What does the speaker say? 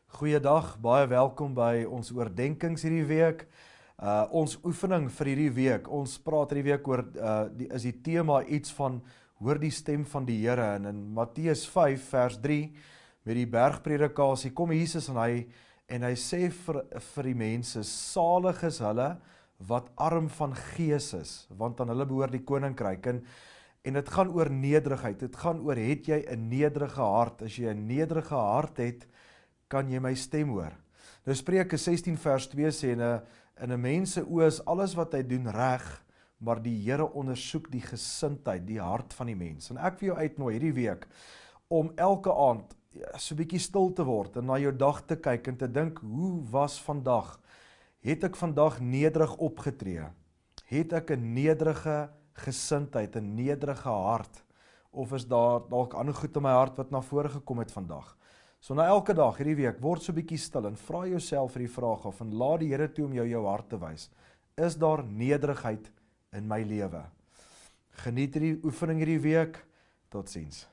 Goeiedag, baie welkom by ons oordenkings hierdie week. Ons oefening vir hierdie week, ons praat hierdie week oor, is die tema iets van hoor die stem van die Here. En in Matteus 5 vers 3, met die bergpredikasie, kom Jesus en hy sê vir die mense, salig is hulle wat arm van gees is, want aan hulle behoort die koninkryk. En dit gaan oor nederigheid, dit gaan oor, het jy 'n nederige hart? As jy 'n nederige hart het, kan jy my stem hoor. Nou Spreuke 16 vers 2 sê, in 'n mens se oë is alles wat hy doen reg, maar die Here ondersoek die gesindheid, die hart van die mens. En ek wil jou uitnooi hierdie week, om elke aand so 'n bietjie stil te word, en na jou dag te kyk, en te dink, hoe was vandag? Het ek vandag nederig opgetree? Het ek 'n nederige gesindheid, 'n nederige hart? Of is daar dalk ander goed in my hart wat na vore gekom het vandag? So na elke dag, hierdie week, word so bietjie stil en vra jouself vir die vraag af en laat die Here toe om jou hart te wys. Is daar nederigheid in my lewe? Geniet hierdie oefening hierdie week. Totsiens.